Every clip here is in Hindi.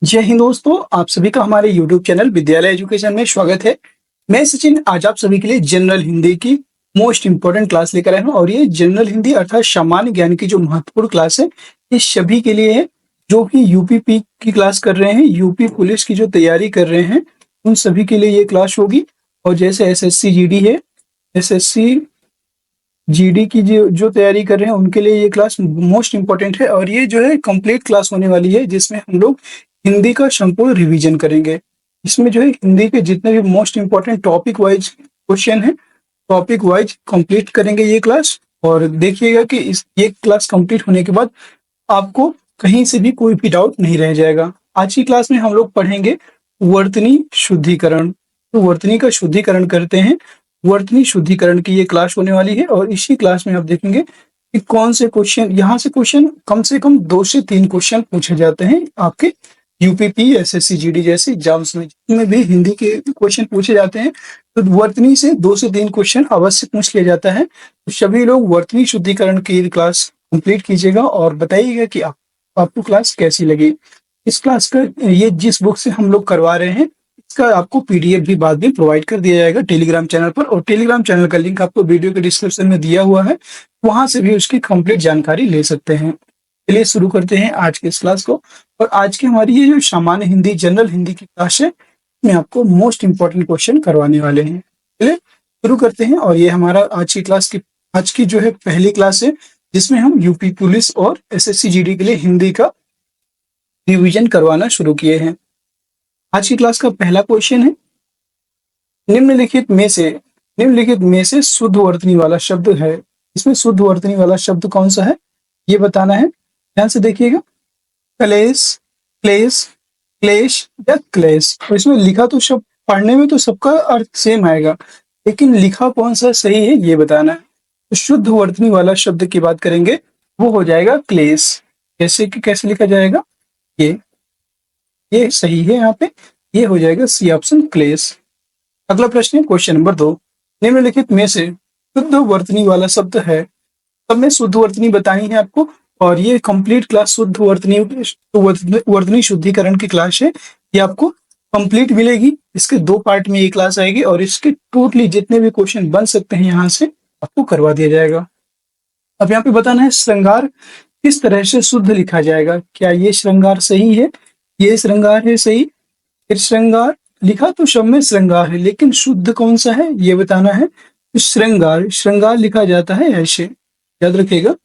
जय हिंद दोस्तों, आप सभी का हमारे YouTube चैनल विद्यालय एजुकेशन में स्वागत है। मैं सचिन आज आप सभी के लिए जनरल हिंदी की मोस्ट इम्पोर्टेंट क्लास लेकर आया हूँ और ये जनरल हिंदी अर्थात सामान्य ज्ञान की जो महत्वपूर्ण क्लास है, ये सभी के लिए है जो कि यूपी की क्लास कर रहे हैं, यूपी पुलिस की जो तैयारी कर रहे हैं, उन सभी के लिए ये क्लास होगी। और जैसे एसएससी जीडी है, एसएससी जीडी की जो जो तैयारी कर रहे हैं उनके लिए ये क्लास मोस्ट इम्पोर्टेंट है और ये जो है कंप्लीट क्लास होने वाली है जिसमें हम लोग हिंदी का संपूर्ण रिवीजन करेंगे। इसमें जो है हिंदी के जितने भी most important topic wise question है, टॉपिक वाइज कंप्लीट करेंगे ये क्लास। और देखिएगा कि इस ये क्लास कंप्लीट होने के बाद आपको कहीं से भी कोई भी डाउट नहीं रह जाएगा। आज की क्लास में हम लोग पढ़ेंगे वर्तनी शुद्धिकरण। तो वर्तनी का शुद्धिकरण करते हैं, वर्तनी शुद्धिकरण की ये क्लास होने वाली है और इसी क्लास में आप देखेंगे कि कौन से क्वेश्चन, यहाँ से क्वेश्चन कम से कम 2 से 3 क्वेश्चन पूछे जाते हैं आपके यूपीपी एसएससी जीडी जैसे एग्जाम्स में, जिनमें भी हिंदी के क्वेश्चन पूछे जाते हैं। तो वर्तनी से 2 से 3 क्वेश्चन अवश्य पूछ लिया जाता है। तो सभी लोग वर्तनी शुद्धिकरण की क्लास कंप्लीट कीजिएगा और बताइएगा कि आपको क्लास कैसी लगी। इस क्लास का ये जिस बुक से हम लोग करवा रहे हैं, इसका आपको पीडीएफ भी बाद में प्रोवाइड कर दिया जाएगा टेलीग्राम चैनल पर, और टेलीग्राम चैनल का लिंक आपको वीडियो के डिस्क्रिप्शन में दिया हुआ है, वहां से भी उसकी कंप्लीट जानकारी ले सकते हैं। चलिए शुरू करते हैं आज के इस क्लास को। और आज की हमारी ये जो सामान्य हिंदी जनरल हिंदी की क्लास है, में आपको मोस्ट इंपॉर्टेंट क्वेश्चन करवाने वाले हैं। चलिए शुरू करते हैं। और ये हमारा आज की जो है पहली क्लास है, जिसमें हम यूपी पुलिस और एसएससी जीडी के लिए हिंदी का रिवीजन करवाना शुरू किए हैं। आज की क्लास का पहला क्वेश्चन है, निम्नलिखित में से शुद्ध वर्तनी वाला शब्द है। इसमें शुद्ध वर्तनी वाला शब्द कौन सा है ये बताना है। ध्यान से देखिएगा, कलेश, क्लेश, क्लेश या क्लेश। और इसमें लिखा तो सब, पढ़ने में तो सबका अर्थ सेम आएगा, लेकिन लिखा कौन सा सही है ये बताना है। तो शुद्ध वर्तनी वाला शब्द की बात करेंगे, वो हो जाएगा क्लेश। कैसे लिखा जाएगा, ये सही है। यहाँ पे ये हो जाएगा सी ऑप्शन, क्लेश। अगला प्रश्न है क्वेश्चन नंबर 2, निम्नलिखित में से शुद्ध वर्तनी वाला शब्द है। तब मैं शुद्ध वर्तनी बताई है आपको, और ये कंप्लीट क्लास शुद्ध वर्तनी शुद्धिकरण की क्लास है। ये आपको कंप्लीट मिलेगी, इसके 2 पार्ट में ये क्लास आएगी और इसके टोटली जितने भी क्वेश्चन बन सकते हैं यहाँ से आपको करवा दिया जाएगा। अब यहाँ पे बताना है श्रृंगार किस तरह से शुद्ध लिखा जाएगा। क्या ये श्रृंगार सही है, ये श्रृंगार है सही। फिर श्रृंगार लिखा तो सब में श्रृंगार है, लेकिन शुद्ध कौन सा है ये बताना है। श्रृंगार लिखा जाता है ऐसे, याद रखिएगा,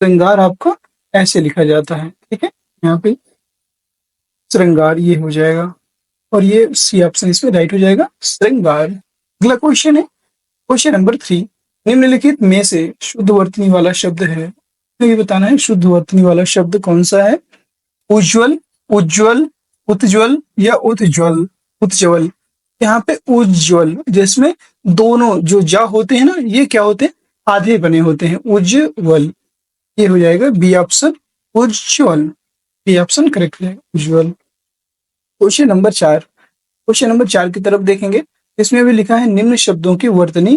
श्रृंगार आपका ऐसे लिखा जाता है। ठीक है, यहाँ पे श्रृंगार ये हो जाएगा और ये सी ऑप्शन इसमें राइट हो जाएगा, श्रृंगार। अगला क्वेश्चन है क्वेश्चन नंबर 3, निम्नलिखित में से शुद्ध वर्तनी वाला शब्द है। तो ये बताना है शुद्ध वर्तनी वाला शब्द कौन सा है। उज्ज्वल, उज्ज्वल, उज्ज्वल या उज्ज्वल, उज्ज्वल। यहाँ पे उज्ज्वल जिसमें दोनों जो जा होते हैं ना, ये क्या होते हैं, आधे बने होते हैं, उज्ज्वल। ये हो जाएगा बी ऑप्शन, उज्ज्वल। बी ऑप्शन करेक्ट है, उज्ज्वल। क्वेश्चन नंबर 4 की तरफ देखेंगे। इसमें भी लिखा है निम्न शब्दों की वर्तनी,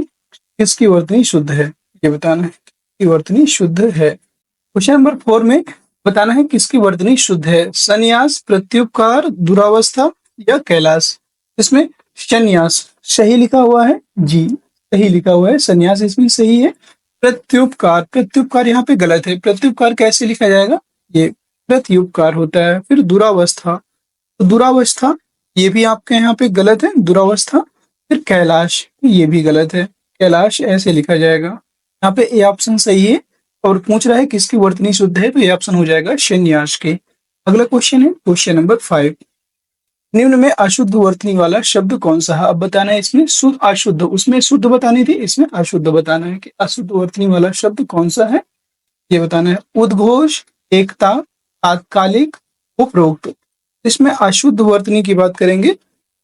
किसकी वर्तनी शुद्ध है ये बताना है, किसकी वर्तनी शुद्ध है। क्वेश्चन नंबर 4 में बताना है किसकी वर्तनी शुद्ध है। संन्यास, प्रत्युपकार, दुरावस्था या कैलाश। इसमें संन्यास सही लिखा हुआ है, जी सही लिखा हुआ है, संन्यास इसमें सही है। प्रत्युपकार यहाँ पे गलत है। प्रत्युपकार कैसे लिखा जाएगा, ये प्रत्युपकार होता है। फिर दुरावस्था, तो दुरावस्था ये भी आपके यहाँ पे गलत है, दुरावस्था। फिर कैलाश ये भी गलत है, कैलाश ऐसे लिखा जाएगा। यहाँ पे ए ऑप्शन सही है और पूछ रहा है किसकी वर्तनी शुद्ध है, तो ये ऑप्शन हो जाएगा संन्यास के। अगला क्वेश्चन है क्वेश्चन नंबर 5, निम्न में अशुद्ध वर्तनी वाला शब्द कौन सा है। अब बताना है इसमें शुद्ध अशुद्ध, उसमें शुद्ध बतानी थी, इसमें अशुद्ध बताना है कि अशुद्ध वर्तनी वाला शब्द कौन सा है ये बताना है। उद्घोष, एकता, तात्कालिक, उपरोक्त। इसमें अशुद्ध वर्तनी की बात करेंगे,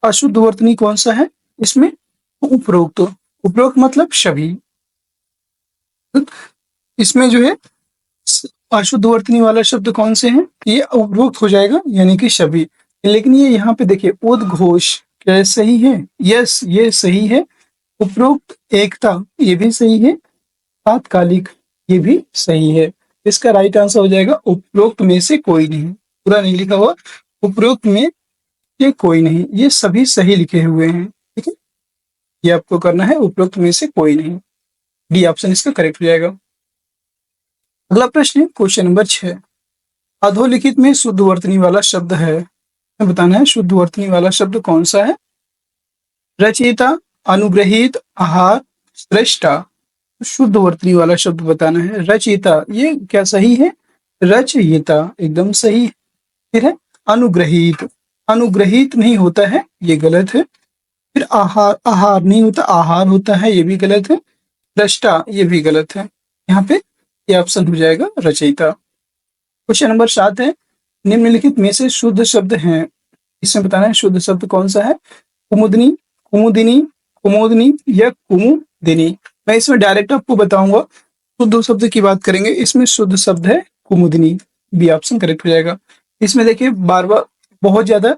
अशुद्ध वर्तनी कौन सा है इसमें, उपरोक्त। उपरोक्त मतलब सभी। इसमें जो है अशुद्ध वर्तनी वाला शब्द कौन से हैं, ये उपरोक्त हो जाएगा यानी कि सभी। लेकिन ये यहाँ पे देखिए उद्घोष, क्या सही है, यस ये सही है। उपरोक्त, एकता ये भी सही है। तात्कालिक ये भी सही है। इसका राइट आंसर हो जाएगा उपरोक्त में से कोई नहीं, पूरा नहीं लिखा हुआ, उपरोक्त में ये कोई नहीं, ये सभी सही लिखे हुए हैं। ठीक है, ये आपको करना है, उपरोक्त में से कोई नहीं। डी ऑप्शन इसका करेक्ट हो जाएगा। अगला प्रश्न है क्वेश्चन नंबर 6। अधोलिखित में शुद्ध वर्तनी वाला शब्द है, हमें बताना है शुद्ध वर्तनी वाला शब्द कौन सा है। रचयिता, अनुग्रहित, आहार, श्रेष्ठा। शुद्ध वर्तनी वाला शब्द बताना है। रचयिता, ये क्या सही है? रचयिता एकदम सही है। फिर है अनुग्रहित, अनुग्रहित नहीं होता है, ये गलत है। फिर आहार, आहार नहीं होता, आहार होता है, ये भी गलत है। श्रेष्ठा, ये भी गलत है। यहाँ पे ये ऑप्शन हो जाएगा रचयिता। क्वेश्चन नंबर 7 है, निम्नलिखित में से शुद्ध शब्द हैं, इसमें बताना है शुद्ध शब्द कौन सा है। कुमुदनी, कुमुदिनी, कुमोदनी या कुमुदिनी। मैं इसमें डायरेक्ट आपको बताऊंगा। शुद्ध शब्द की बात करेंगे, इसमें शुद्ध शब्द है कुमुदिनी। बी ऑप्शन करेक्ट हो जाएगा। इसमें देखिए बार बार बहुत ज्यादा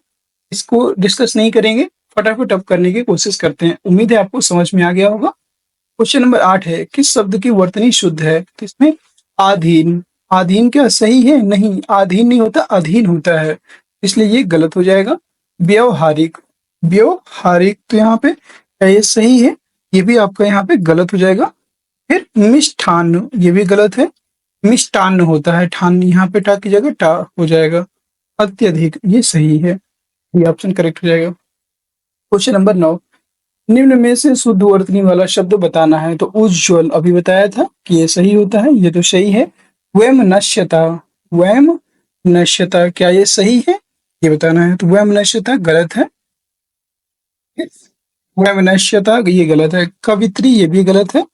इसको डिस्कस नहीं करेंगे, फटाफट अब करने की कोशिश करते हैं। उम्मीद है आपको समझ में आ गया होगा। क्वेश्चन नंबर 8 है, किस शब्द की वर्तनी शुद्ध है? तो इसमें आधीन, आधीन क्या सही है? नहीं, आधीन नहीं होता, अधीन होता है, इसलिए ये गलत हो जाएगा। व्यवहारिक, व्यवहारिक तो यहाँ पे ये सही है, ये भी आपका यहाँ पे गलत हो जाएगा। फिर मिष्ठान्न, ये भी गलत है, मिष्टान्न होता है, ठान यहाँ पे टा की जगह टा हो जाएगा। अत्यधिक, ये सही है, ये ऑप्शन करेक्ट हो जाएगा। क्वेश्चन नंबर 9, निम्न में से शुद्ध वर्तनी वाला शब्द बताना है। तो उज्ज्वल अभी बताया था कि ये सही होता है, ये तो सही है। वैम नश्यता, वैम नश्यता, क्या ये सही है? ये बताना है। तो वैम नश्यता गलत है। वैम नश्यता ये गलत है। कवित्री, ये भी गलत है।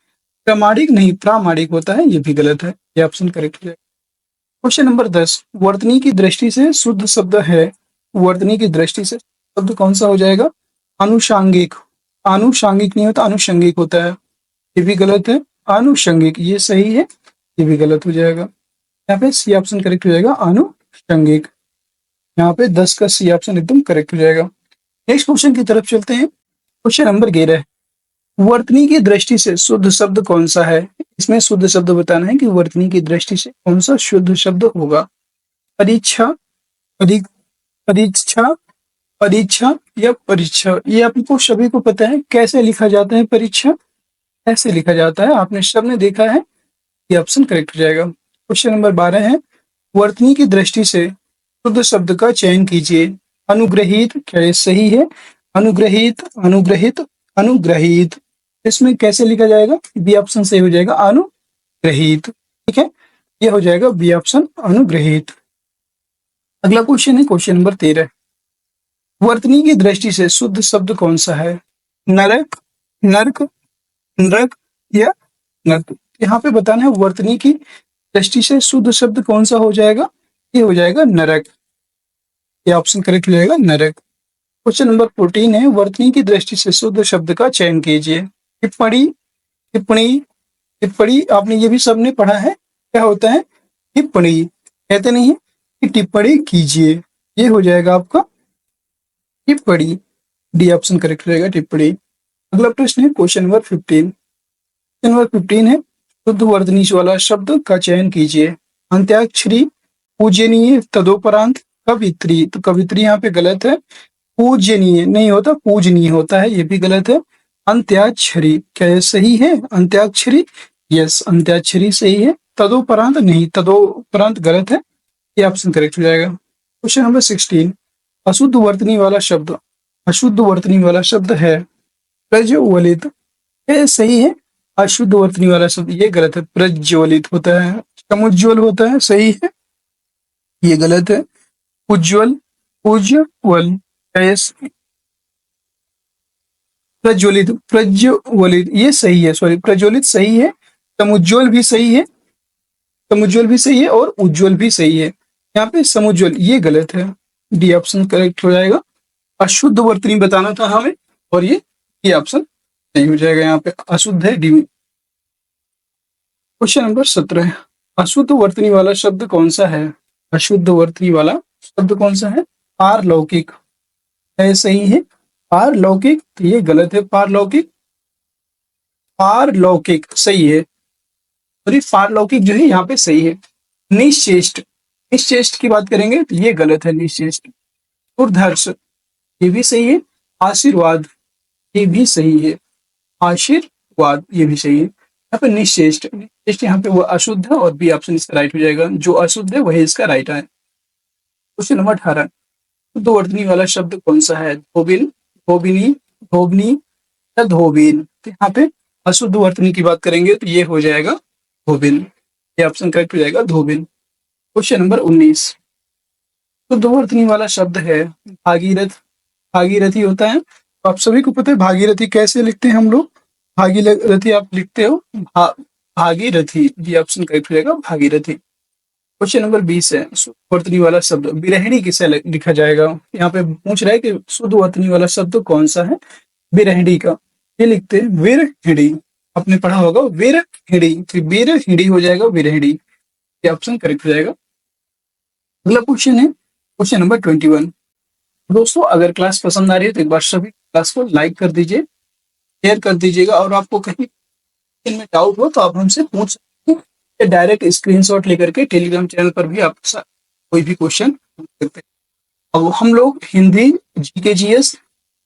प्रामाणिक नहीं, प्रामाणिक होता है, ये भी गलत है, ये ऑप्शन करेक्ट है। क्वेश्चन नंबर 10, वर्तनी की दृष्टि से शुद्ध शब्द है। वर्तनी की दृष्टि से शब्द कौन सा हो जाएगा? आनुषांगिक, आनुषांगिक नहीं होता, आनुषंगिक होता है, ये भी गलत है। आनुषंगिक, ये सही है, ये भी गलत हो जाएगा। यहाँ पे सी ऑप्शन करेक्ट हो जाएगा, आनुषंगिक। यहाँ पे 10 का सी ऑप्शन एकदम करेक्ट हो जाएगा। नेक्स्ट क्वेश्चन की तरफ चलते हैं। क्वेश्चन नंबर 11, वर्तनी की दृष्टि से शुद्ध शब्द कौन सा है? इसमें शुद्ध शब्द बताना है कि वर्तनी की दृष्टि से कौन सा शुद्ध शब्द होगा। परीक्षा, परीक्षा, परीक्षा या परीक्षा, ये आपको सभी को पता है कैसे लिखा जाता है। परीक्षा ऐसे लिखा जाता है, आपने सबने देखा है, ये ऑप्शन करेक्ट हो जाएगा। क्वेश्चन नंबर 12 है, वर्तनी की दृष्टि से शुद्ध शब्द का चयन कीजिए। अनुग्रहित, क्या ये सही है? अनुग्रहित, अनुग्रहित, अनुग्रहित, इसमें कैसे लिखा जाएगा? बी ऑप्शन सही हो जाएगा, अनुग्रहित। ठीक है, ये हो जाएगा बी ऑप्शन, अनुग्रहित। अगला क्वेश्चन है क्वेश्चन नंबर 13, वर्तनी की दृष्टि से शुद्ध शब्द कौन सा है? नरक, नर्क, नरक या नर्क। यहाँ पे बताना है वर्तनी की दृष्टि से शुद्ध शब्द कौन सा हो जाएगा। ये हो जाएगा नरक, ये ऑप्शन करेक्ट हो जाएगा, नरक। क्वेश्चन नंबर 14 है, वर्तनी की दृष्टि से शुद्ध शब्द का चयन कीजिए। टिप्पणी, टिप्पणी, टिप्पणी, आपने ये भी सबने पढ़ा है, क्या होता है? टिप्पणी, कहते नहीं है कि टिप्पणी कीजिए, ये हो जाएगा आपका टिप्पणी। डी ऑप्शन करेक्ट हो जाएगा, टिप्पणी। अगला प्रश्न है क्वेश्चन नंबर 15। क्वेश्चन नंबर 15 है, शुद्ध वर्तनी वाला शब्द का चयन कीजिए। अंत्याक्षरी, पूजनीय, तदोपरांत, कवित्री। तो कवित्री यहाँ पे गलत है। पूजनीय नहीं होता, पूजनीय होता है, ये भी गलत है। अंत्याक्षरी, क्या ये सही है? अंत्याक्षरी, यस, अंत्याक्षरी सही है। तदोपरांत नहीं, तदोपरांत गलत है, ये ऑप्शन करेक्ट हो जाएगा। क्वेश्चन नंबर 16, अशुद्ध वर्तनी वाला शब्द, अशुद्ध वर्तनी वाला शब्द है प्रज्वलित, ये सही है। अशुद्ध वर्तनी वाला शब्द ये गलत है, प्रज्वलित होता है। समुज्वल होता है, सही है, ये गलत है। उज्ज्वल, उज्ज्वल, प्रज्वलित, प्रज्वलित ये सही है, सॉरी प्रज्वलित सही है। समुज्वल भी सही है, समुज्वल भी सही है और उज्ज्वल भी सही है। यहाँ पे समुज्वल ये गलत है, डी ऑप्शन करेक्ट हो जाएगा। अशुद्ध वर्तनी बताना था हमें और ये ऑप्शन नहीं हो जाएगा, यहाँ पे अशुद्ध है, डी में। क्वेश्चन नंबर 17, अशुद्ध वर्तनी वाला शब्द कौन सा है? अशुद्ध वर्तनी वाला शब्द कौन सा है? पारलौकिक, है सही है। पारलौकिक, तो ये गलत है। पारलौकिक, पारलौकिक सही है, सॉरी पारलौकिक जो है यहाँ पे सही है। निश्चेष्ट, निश्चेष्ट की बात करेंगे तो ये गलत है, निश्चेष्ट। दुर्धर्ष, ये भी सही है। आशीर्वाद, ये भी सही है। आशीर्वाद, ये भी सही है। यहाँ पे निश्चेष्ट, निश्चेष्ट यहाँ पे वो अशुद्ध है और बी ऑप्शन इसका राइट हो जाएगा। जो अशुद्ध है वही इसका राइट है। क्वेश्चन नंबर 18, शुद्ध वर्तनी वाला शब्द कौन सा है? धोबिन, धोबिनी, धोबनी या धोबिन? तो यहाँ पे अशुद्ध वर्तनी की बात करेंगे तो ये हो जाएगा धोबिन। ये ऑप्शन करेक्ट हो जाएगा, धोबिन। क्वेश्चन नंबर 19, शुद्ध वर्तनी वाला शब्द है भागीरथ। भागीरथी होता है, तो आप सभी को पता है भागीरथी कैसे लिखते हैं हम लोग। भागीरथी आप लिखते हो भागीरथी, ये ऑप्शन करेक्ट हो जाएगा, भागीरथी। क्वेश्चन नंबर 20 है, शुद्ध वर्तनी वाला शब्द विरहिणी किसे लिखा जाएगा? यहाँ पे पूछ रहा है कि शुद्ध वर्तनी वाला शब्द कौन सा है विरहिणी का। ये लिखते हैं विरहिणी, आपने पढ़ा होगा विरहिणी, तो विरहिणी हो जाएगा विरहिणी। ये ऑप्शन करेक्ट हो जाएगा। अगला क्वेश्चन है क्वेश्चन नंबर 21। दोस्तों अगर क्लास पसंद आ रही है तो एक बार सभी क्लास को लाइक कर दीजिए, शेयर कर दीजिएगा, और आपको कहीं इनमें डाउट हो तो आप हमसे पूछ सकते हैं, या डायरेक्ट स्क्रीनशॉट लेकर के टेलीग्राम चैनल पर भी आप कोई भी क्वेश्चन पूछ सकते हैं। अब हम लोग हिंदी, जीके, जीएस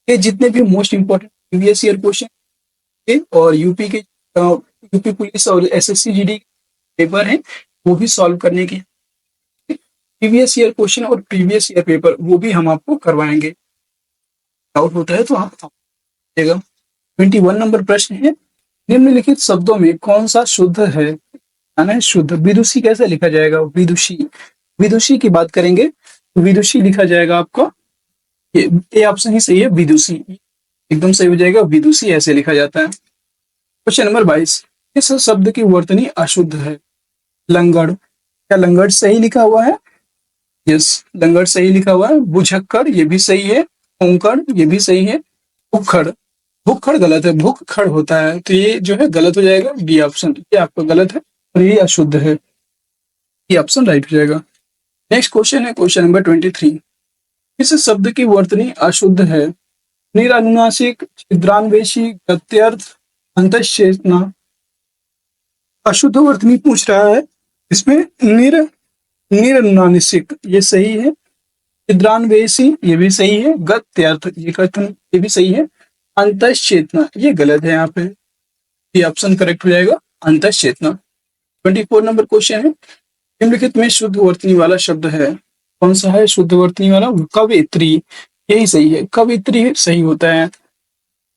के जितने भी most important previous year question के और यूपी के यूपी पुलिस और एसएससी जीडी पेपर हैं वो भी सॉल्व करने की प्रीवियस ईयर क्वेश्चन और प्रीवियस ईयर पेपर वो भी हम आपको करवाएंगे। डाउट होता है तो आप पूछिएगा। 21 नंबर प्रश्न है, निम्नलिखित शब्दों में कौन सा शुद्ध है? यानी शुद्ध विदुषी कैसे लिखा जाएगा? विदुषी, विदुषी की बात करेंगे तो विदुषी लिखा जाएगा आपका, ये ऑप्शन ही सही है, विदुषी एकदम सही हो जाएगा, विदुषी ऐसे लिखा जाता है। क्वेश्चन नंबर 22, इस शब्द की वर्तनी अशुद्ध है? लंगड़, क्या लंगड़ सही लिखा हुआ है? यस, लंगड़ सही लिखा हुआ है। बुझक्कड़, ये भी सही है। ओंकड़, ये भी सही है। भुक्खड़, भुक्खड़ गलत है, भुक्खड़ होता है, तो ये जो है गलत हो जाएगा, डी ऑप्शन, ये आपका गलत है और ये अशुद्ध है, ये ऑप्शन राइट हो जाएगा। नेक्स्ट क्वेश्चन है क्वेश्चन नंबर 23, इस शब्द की वर्तनी अशुद्ध है? निरानुनासिक, छिद्रान्वेषी, गत्यर्थ, अंतश्चेतना। अशुद्ध वर्तनी पूछ रहा है, इसमें निरानुनासिक ये सही है, छिद्रान्वेषी ये भी सही है, गत्यर्थ ये कथन ये भी सही है, अंतश्चेतना ये गलत है, यहाँ पे ये ऑप्शन करेक्ट हो जाएगा, अंतश्चेतना। 24 नंबर क्वेश्चन है, निम्नलिखित में शुद्ध वर्तनी वाला शब्द है? कौन सा है शुद्ध वर्तनी वाला? कवित्री, यही सही है, कवित्री सही होता है,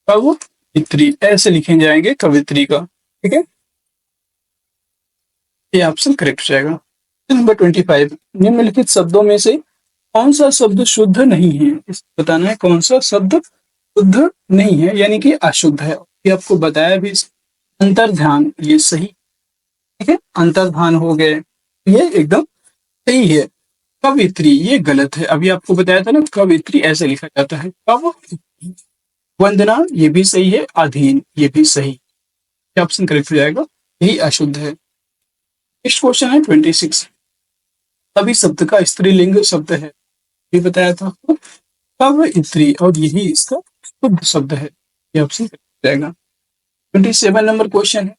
कवित्री ऐसे लिखे जाएंगे कवित्री का, ठीक है, ये ऑप्शन करेक्ट हो जाएगा। नंबर 25, निम्नलिखित शब्दों में से कौन सा शब्द शुद्ध नहीं है? इसको बताना है कौन सा शब्द शुद्ध नहीं है यानी कि अशुद्ध है। ये आपको बताया भी, अंतर्ध्यान ये सही, ठीक है, अंतर्ध्यान हो गए, ये एकदम सही है। कवित्री ये गलत है, अभी आपको बताया था ना, कवित्री ऐसे लिखा जाता है, कब। वंदना ये भी सही है, अधीन ये भी सही, ऑप्शन करेक्ट हो जाएगा, यही अशुद्ध है। नेक्स्ट क्वेश्चन है 26, कवि शब्द का स्त्रीलिंग शब्द है? ये बताया था आपको, कवयित्री, और यही इसका शुद्ध शब्द है, ये ऑप्शन करेक्ट हो जाएगा। 27 नंबर क्वेश्चन है,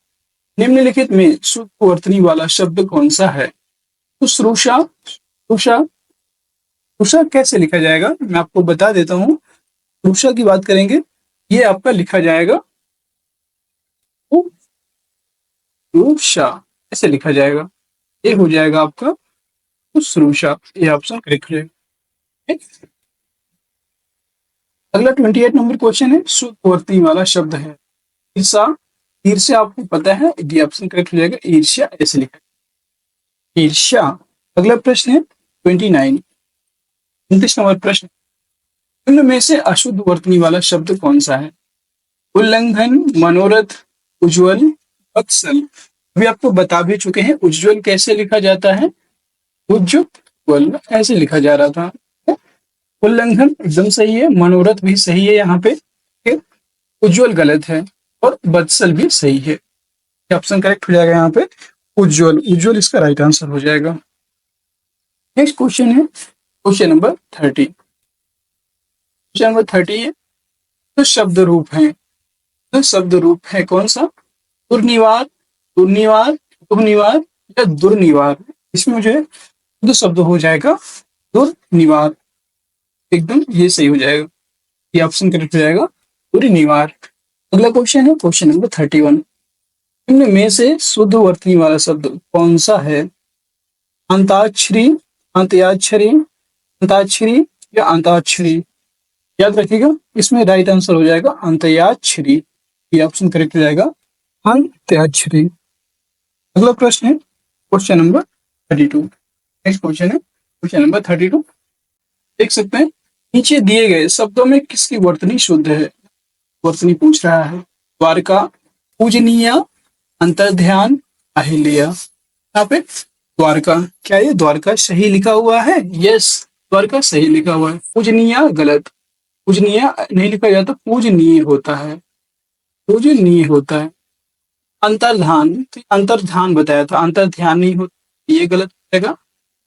निम्नलिखित में शुद्ध वर्तनी वाला शब्द कौन सा है? शुश्रूषा, शुश्रूषा, शुश्रूषा कैसे लिखा जाएगा मैं आपको बता देता हूँ। शुश्रूषा की बात करेंगे, ये आपका लिखा जाएगा शुश्रूषा, ऐसे लिखा जाएगा, ये हो जाएगा आपका शुश्रूषा, ये ऑप्शन करेक्ट हो जाएगा। अगला 28 नंबर क्वेश्चन है, शुद्ध वर्तनी वाला शब्द है? ईर्षा, ईर्ष्या आपको पता है, डी ऑप्शन करेक्ट हो जाएगा, ईर्ष्या ऐसे लिखा है, ईर्ष्या। अगला प्रश्न है 29, 29 नंबर प्रश्न, इनमें से अशुद्ध वर्तनी वाला शब्द कौन सा है? उल्लंघन, मनोरथ, उज्ज्वल, वत्सल। अभी आपको बता भी चुके हैं, उज्ज्वल कैसे लिखा जाता है, उज्ज्वल ऐसे लिखा जा रहा था। उल्लंघन एकदम सही है, मनोरथ भी सही है यहाँ पे, उज्ज्वल गलत है, और वत्सल भी सही है, ऑप्शन करेक्ट हो जाएगा यहाँ पे, उज्ज्वल, उज्ज्वल इसका राइट आंसर हो जाएगा। नेक्स्ट क्वेश्चन है क्वेश्चन नंबर 30, क्वेश्चन नंबर 30 है, तो शब्द रूप है, तो शब्द रूप है कौन सा? दुर्निवार, दुर्निवार, दुर्निवार या दुर्निवार? इसमें मुझे दो शब्द हो जाएगा दुर्निवार। एकदम ये सही हो जाएगा, ये ऑप्शन करेक्ट हो जाएगा पूरी अगला क्वेश्चन है क्वेश्चन नंबर 31। निम्न में से शुद्ध वर्तनी वाला शब्द कौन सा है? अंताक्षरी, अंत्याक्षरी, अंताक्षरी या अंताक्षरी? याद रखिएगा, इसमें राइट आंसर हो जाएगा अंत्याक्षरी, ये ऑप्शन करेक्ट हो जाएगा अंत्याक्षरी। अगला प्रश्न है क्वेश्चन नंबर 32। नेक्स्ट क्वेश्चन है क्वेश्चन नंबर 32। देख सकते हैं नीचे दिए गए शब्दों में किसकी वर्तनी शुद्ध है? वर्तनी पूछ रहा है। द्वारका, पूजनीय, अंतर्ध्यान, अहिल्या। यहाँ पे द्वारका, क्या ये द्वारका सही लिखा हुआ है? यस, द्वारका सही लिखा हुआ है। पूजनीय गलत, पूजनीय नहीं लिखा जाता, पूजनीय होता है, पूजनीय होता है। अंतर्धान, तो अंतर्ध्यान बताया था, अंतर्ध्यान नहीं होता, ये गलत हो जाएगा।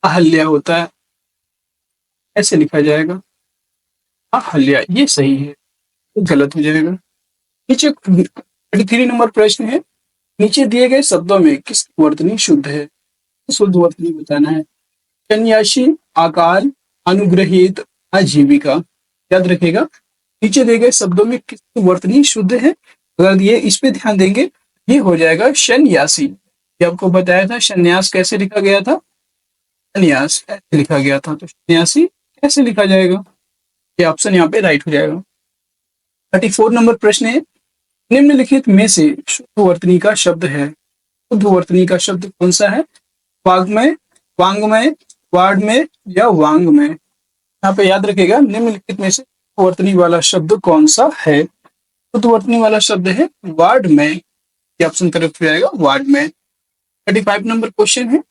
अहल्या होता है, ऐसे लिखा जाएगा अहल्या, ये सही है, तो गलत हो जाएगा। नीचे 33 नंबर प्रश्न है। नीचे दिए गए शब्दों में किसकी वर्तनी शुद्ध है? शुद्ध वर्तनी बताना है। सन्यासी, आकार, अनुग्रहित, आजीविका। याद रखेगा, नीचे दिए गए शब्दों में किसकी वर्तनी शुद्ध है? अगर ये इस पे ध्यान देंगे, ये हो जाएगा सन्यासी। ये आपको बताया था सन्यास कैसे लिखा गया था, सन्यास ऐसे लिखा गया था, तो सन्यासी कैसे लिखा जाएगा? ये ऑप्शन यहाँ पे राइट हो जाएगा। 34 नंबर प्रश्न है। निम्नलिखित में से शुद्ध वर्तनी का शब्द है, शुद्ध वर्तनी का शब्द कौन सा है? वाग्मय, वांग्मय, वाड्मय या वांग्मय? यहाँ पे याद रखेगा, निम्नलिखित में से वर्तनी वाला शब्द कौन सा है? शुद्ध वर्तनी वाला शब्द है वाड्मय, ये ऑप्शन करेक्ट हो जाएगा वाड्मय। 35 नंबर क्वेश्चन है।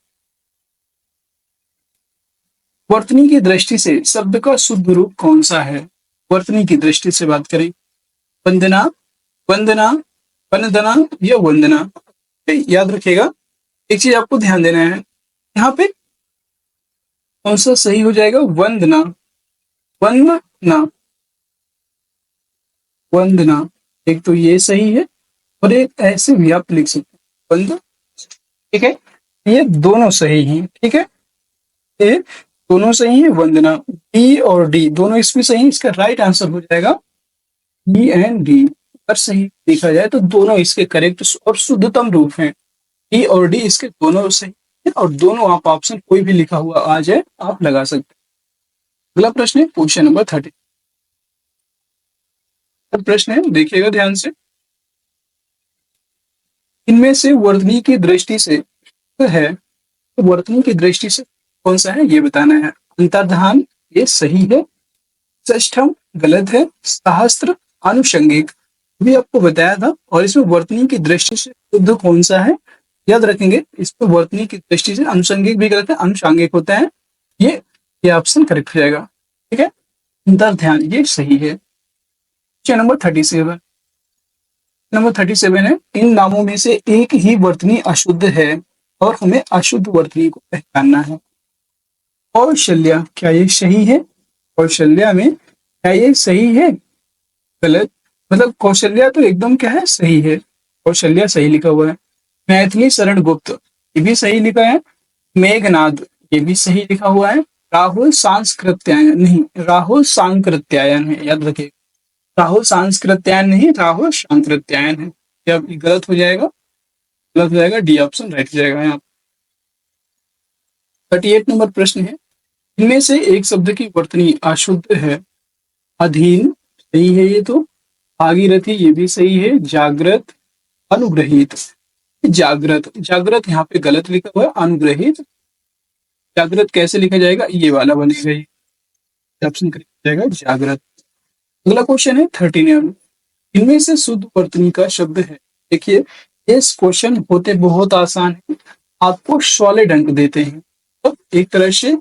वर्तनी की दृष्टि से शब्द का शुद्ध रूप कौन सा है? वर्तनी की दृष्टि से बात करें, वंदना, वंदना, वंदना या वंदना? याद रखिएगा, एक चीज आपको ध्यान देना है, यहाँ पे कौन सा सही हो जाएगा? वंदना, वंदना, वंदना। एक तो ये सही है और एक ऐसे भी आप लिख सकते हैं वंद, ठीक है, ये दोनों सही हैं, ठीक है, ये दोनों सही है। वंदना, डी और डी दोनों इसमें सही है, इसका राइट आंसर हो जाएगा डी एंड डी। अगर सही देखा जाए तो दोनों इसके करेक्ट और शुद्धतम रूप हैं, डी और डी इसके दोनों सही है, और दोनों आप ऑप्शन कोई भी लिखा हुआ आ जाए आप लगा सकते हैं। अगला प्रश्न है क्वेश्चन नंबर 30। प्रश्न है, देखिएगा ध्यान से। इनमें से वर्तनी की दृष्टि से है, तो वर्तनी की दृष्टि से कौन सा है ये बताना है। अंतर्धान, ये सही है। षष्ठम गलत है। सहस्त्र, आनुषंगिक, भी आपको बताया था। और इसमें वर्तनी की दृष्टि से शुद्ध कौन सा है याद रखेंगे, इसमें वर्तनी की दृष्टि से अनुषंगिक भी गलत है, अनुषांगिक होता है, ये ऑप्शन करेक्ट हो जाएगा, ठीक है। अंतर्ध्यान, ये सही है। नंबर 37, नंबर 37 है। इन नामों में से एक ही वर्तनी अशुद्ध है और हमें अशुद्ध वर्तनी को पहचानना है। कौशल्या, क्या ये सही है? कौशल्या में क्या ये सही है? गलत, मतलब कौशल्या तो एकदम क्या है, सही है, कौशल्या सही लिखा हुआ है। मैथिली शरण गुप्त, ये भी सही लिखा है। मेघनाद, ये भी सही लिखा हुआ है। राहुल सांस्कृत्यायन, नहीं, राहुल सांकृत्यायन है, याद रखिए, राहुल सांस्कृत्यायन नहीं, राहुल सांकृत्यायन है। क्या गलत हो जाएगा? गलत हो जाएगा, डी ऑप्शन राइट हो जाएगा यहाँ। 38 नंबर प्रश्न है। इनमें से एक शब्द की वर्तनी अशुद्ध है। अधीन, सही है ये तो। भागीरथी, ये भी सही है। जागृत, अनुग्रहित, जागृत, जागृत यहाँ पे गलत लिखा हुआ है, अनुग्रहित। जागृत कैसे लिखा जाएगा, ये वाला बनेगा, ये ऑप्शन करेक्ट हो जाएगा जागृत। अगला क्वेश्चन है 39। इनमें से शुद्ध वर्तनी का शब्द है। देखिए, इस क्वेश्चन होते बहुत आसान है, आपको 16 अंक देते हैं, तो एक तरह से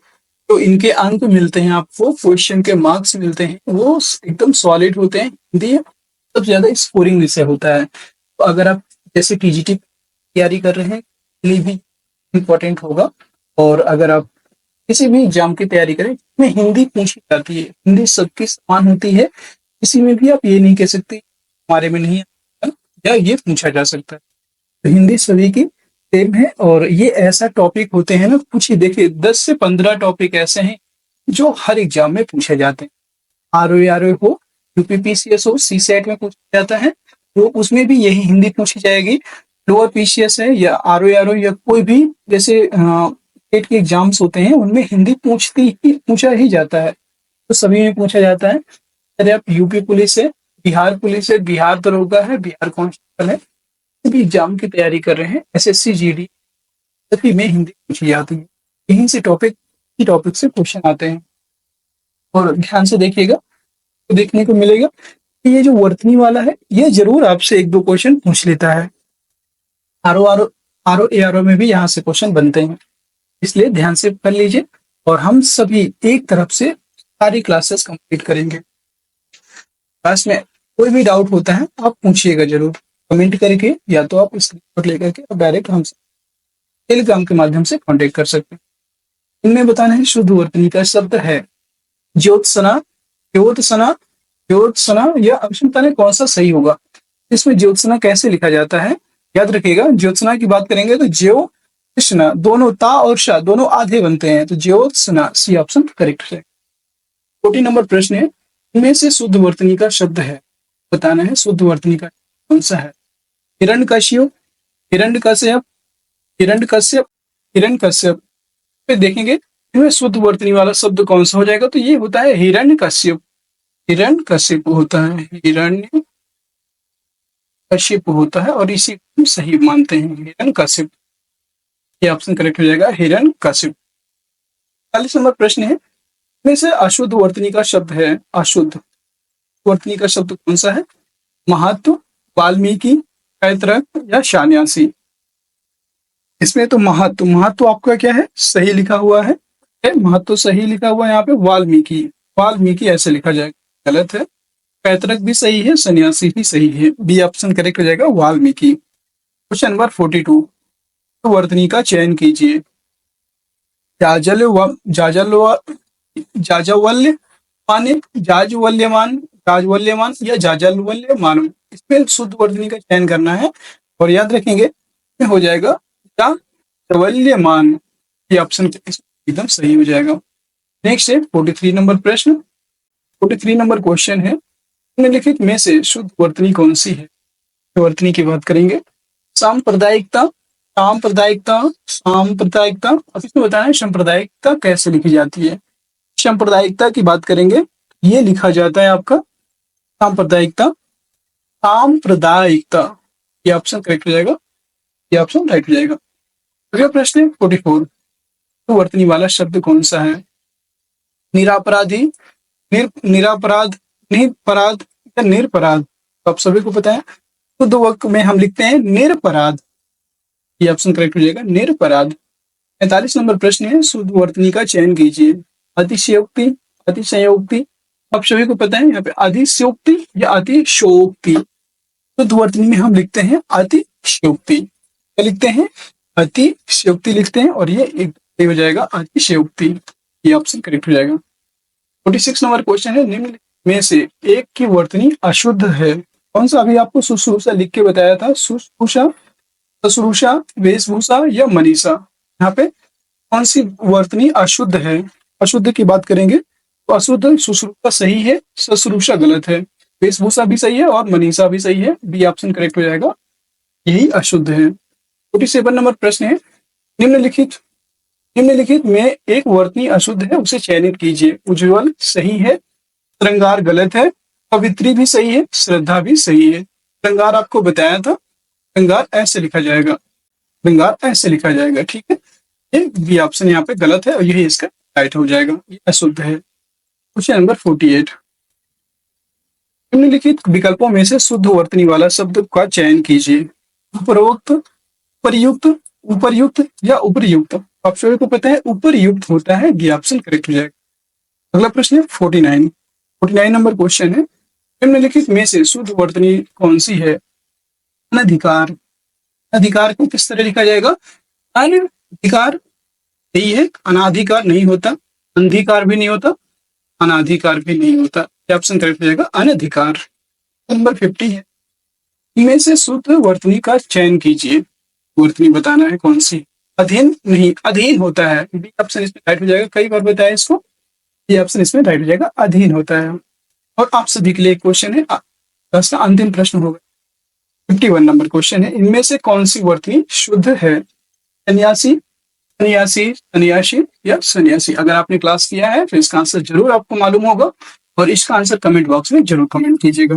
तो इनके अंक मिलते हैं आपको, क्वेश्चन के मार्क्स मिलते हैं, वो एकदम सॉलिड होते हैं। हिंदी सबसे ज्यादा स्कोरिंग विषय होता है, तो अगर आप जैसे टीजीटी तैयारी कर रहे हैं, लिए भी इम्पोर्टेंट होगा। और अगर आप किसी भी एग्जाम की तैयारी करें में हिंदी पूछी जाती है, हिंदी सबकी समान होती है, किसी में भी आप ये नहीं कह सकते हमारे में नहीं है, या ये पूछा जा सकता है। तो हिंदी सभी की सेम है, और ये ऐसा टॉपिक होते हैं ना, कुछ ही देखिए 10 से 15 टॉपिक ऐसे हैं जो हर एग्जाम में पूछे जाते हैं, ROA हो, UPPCS हो, CSET में पूछा जाता है, तो उसमें भी यही हिंदी पूछी जाएगी। लोअर PCS है या ROA या कोई भी जैसे टेट के एग्जाम्स होते हैं उनमें हिंदी पूछा ही जाता है, तो सभी में पूछा जाता है। अरे आप यूपी पुलिस है, बिहार पुलिस है, बिहार दरोगा है, बिहार कांस्टेबल है, सभी एग्जाम की तैयारी कर रहे हैं, SSC GD सभी में हिंदी पूछी जाती है। यहीं से टॉपिक से क्वेश्चन आते हैं। और ध्यान से देखिएगा तो देखने को मिलेगा कि ये जो वर्तनी वाला है ये जरूर आपसे एक दो क्वेश्चन पूछ लेता है। RO में भी यहाँ से क्वेश्चन बनते हैं, इसलिए ध्यान से कर लीजिए। और हम सभी एक तरफ से सारी क्लासेस कंप्लीट करेंगे। क्लास में कोई भी डाउट होता है आप पूछिएगा जरूर कमेंट करके, या तो आप स्क्रीनशॉट लेकर के डायरेक्ट हमसे टेलीग्राम के माध्यम से कांटेक्ट कर सकते हैं। इनमें बताना है शुद्ध वर्तनी का शब्द है ज्योत्सना, ज्योत्सना, ज्योत्सना, या ऑप्शन बताने कौन सा सही होगा। इसमें ज्योत्सना कैसे लिखा जाता है याद रखिएगा। ज्योत्सना की बात करेंगे तो ज्यो कृष्णा दोनों ता और शा दोनों आधे बनते हैं, तो ज्योत्सना सी ऑप्शन करेक्ट है। 40 नंबर प्रश्न है, इनमें से शुद्ध वर्तनी का शब्द है, बताना है शुद्ध वर्तनी का कौन सा है। हिरण्यकश्यप, हिरण्यकश्यप, हिरण्यकश्यप, हिरण्यकश्यप। फिर देखेंगे इनमें शुद्ध वर्तनी वाला शब्द कौन सा हो जाएगा, तो ये होता है हिरण्यकश्यप, हिरण्यकश्यप होता है, हिरण्यकश्यप होता है, और इसी को सही मानते हैं हिरण्यकश्यप, ये ऑप्शन करेक्ट हो जाएगा हिरण्यकश्यप। 40 नंबर प्रश्न है, में से अशुद्ध वर्तनी का शब्द है, अशुद्ध वर्तनी का शब्द कौन सा है। महत्व, वाल्मीकि, पैतृक या शान्यासी। इसमें तो महत्व आपका क्या है सही लिखा हुआ है, महत्व सही लिखा हुआ है यहाँ पे, वाल्मीकि, वाल्मीकि ऐसे लिखा जाएगा, गलत है। पैतृक भी सही है, सन्यासी भी सही है, बी ऑप्शन करेक्ट हो जाएगा वाल्मीकि। क्वेश्चन नंबर 42, तो वर्तनी का चयन कीजिए। जाजवल्य माने, जाजवल्यमान, जाजवल्यमान या जाजवल्यमान। इसमें शुद्ध वर्तनी का चयन करना है, और याद रखेंगे हो जाएगा जाजवल्यमान, ये ऑप्शन एकदम सही हो जाएगा। नेक्स्ट है 43 नंबर प्रश्न। 43 नंबर क्वेश्चन है, निम्नलिखित में से शुद्ध वर्तनी कौन सी है। वर्तनी की बात करेंगे, सांप्रदायिकता, सांप्रदायिकता, सांप्रदायिकता। अब इसमें बताना है सांप्रदायिकता कैसे लिखी जाती है। सांप्रदायिकता की बात करेंगे, ये लिखा जाता है आपका सांप्रदायिकता, सांप्रदायिकता, ये ऑप्शन करेक्ट हो जाएगा, ये ऑप्शन राइट हो जाएगा। अगला प्रश्न है 44, तो वर्तनी वाला शब्द कौन सा है। निरापराधी, निरापराध, निरपराध या निरपराध। तो आप सभी को पता है शुद्ध वाक्य में हम लिखते हैं निरपराध, ये ऑप्शन करेक्ट हो जाएगा निरपराध। 45 नंबर प्रश्न है, शुद्ध वर्तनी का चयन कीजिए। अतिशयोक्ति, अतिशयोक्ति, आप सभी को पता है यहाँ पे अधिशयोक्ति या अतिशयोक्ति। शुद्ध वर्तनी में हम लिखते हैं अतिशयोक्ति, क्या लिखते हैं अतिशयोक्ति लिखते हैं, और ये एक हो जाएगा अतिशयोक्ति, ये ऑप्शन करेक्ट हो जाएगा। 46 नंबर क्वेश्चन है, निम्न में से एक की वर्तनी अशुद्ध है, कौन सा। अभी आपको शुश्रूषा लिख के बताया था, शुश्रूषा, शुश्रूषा, वेशभूषा या मनीषा। यहाँ पे कौन सी वर्तनी अशुद्ध है। अशुद्ध की बात करेंगे तो अशुद्ध शुश्रूषा सही है, शुश्रूषा गलत है, वेशभूषा भी सही है और मनीषा भी सही है, बी ऑप्शन करेक्ट हो जाएगा, यही अशुद्ध है। 47 नंबर प्रश्न है, निम्नलिखित में एक वर्तनी अशुद्ध है, उसे चयनित कीजिए। उज्ज्वल सही है, श्रृंगार गलत है, कवित्री भी सही है, श्रद्धा भी सही है। श्रृंगार आपको बताया था, श्रृंगार ऐसे लिखा जाएगा, श्रृंगार ऐसे लिखा जाएगा, ठीक है। ये बी ऑप्शन यहाँ पे गलत है और यही इसका राइट हो जाएगा, ये अशुद्ध है। क्वेश्चन नंबर 48, निम्नलिखित विकल्पों में से शुद्ध वर्तनी वाला शब्द का चयन कीजिए। उपरोक्त, उपरयुक्त, उपरयुक्त या उपरयुक्त। आप सभी को पता है उपरयुक्त होता है, ये ऑप्शन करेक्ट हो जाएगा। अगला प्रश्न है 49 नंबर क्वेश्चन है, निम्नलिखित में से शुद्ध वर्तनी कौन सी है। अनधिकार, अधिकार को किस तरह लिखा जाएगा, अनधिकार सही है, अनाधिकार नहीं होता, अंधिकार भी नहीं होता, अनाधिकार भी नहीं होता, ऑप्शन करेक्ट हो जाएगा अनधिकार। नंबर 50 है, इनमें से शुद्ध वर्तनी का चयन कीजिए। वर्तनी बताना है कौन सी। अधीन नहीं, अधीन होता है, बी ऑप्शन इसमें राइट हो जाएगा, कई बार बताया इसको, ये ऑप्शन इसमें राइट हो जाएगा, अधीन होता है। और आप सभी के लिए एक क्वेश्चन है, इसका अंतिम प्रश्न होगा। 51 नंबर क्वेश्चन है, इनमें से कौन सी वर्तनी शुद्ध है? सन्यासी, सन्यासी, सन्यासी या सन्यासी? अगर आपने क्लास किया है तो इसका आंसर जरूर आपको मालूम होगा और इसका आंसर कमेंट बॉक्स में जरूर कमेंट कीजिएगा।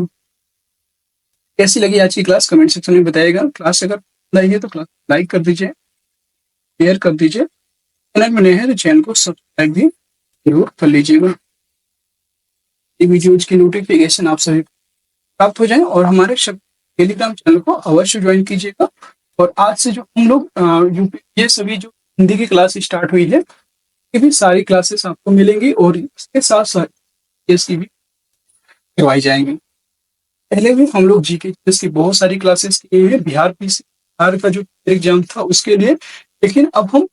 कैसी लगी आज की क्लास कमेंट सेक्शन में बताइएगा। क्लास अगर पसंद आई तो क्लास लाइक कर दीजिए, शेयर कर दीजिए, चैनल में नए हैं तो चैनल को सब्सक्राइब भी जरूर कर लीजिएगा। ये वीडियोज की नोटिफिकेशन आप सभी प्राप्त हो जाए और हमारे टेलीग्राम चैनल को अवश्य ज्वाइन कीजिएगा। और आज से जो हम लोग ये सभी जो हिंदी की क्लास स्टार्ट हुई है, ये भी सारी क्लासेस आपको मिलेंगी और इसके साथ साथ इसकी भी करवाई जाएंगी। पहले भी हम लोग जीके की बहुत सारी क्लासेस किए हैं, बिहार का जो एग्जाम था उसके लिए, लेकिन अब हम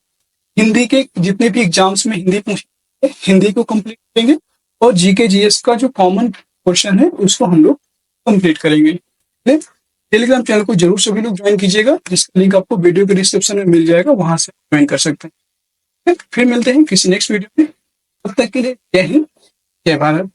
हिंदी के जितने भी एग्जाम्स में हिंदी पूछे हिंदी को कंप्लीट करेंगे और जीके जीएस का जो कॉमन क्वेश्चन है उसको हम लोग कंप्लीट करेंगे। टेलीग्राम चैनल को जरूर सभी लोग ज्वाइन कीजिएगा, जिसका लिंक आपको वीडियो के डिस्क्रिप्शन में मिल जाएगा, वहां से ज्वाइन कर सकते हैं। फिर मिलते हैं किसी नेक्स्ट वीडियो में, तब तक के लिए जय हिंद, जय भारत।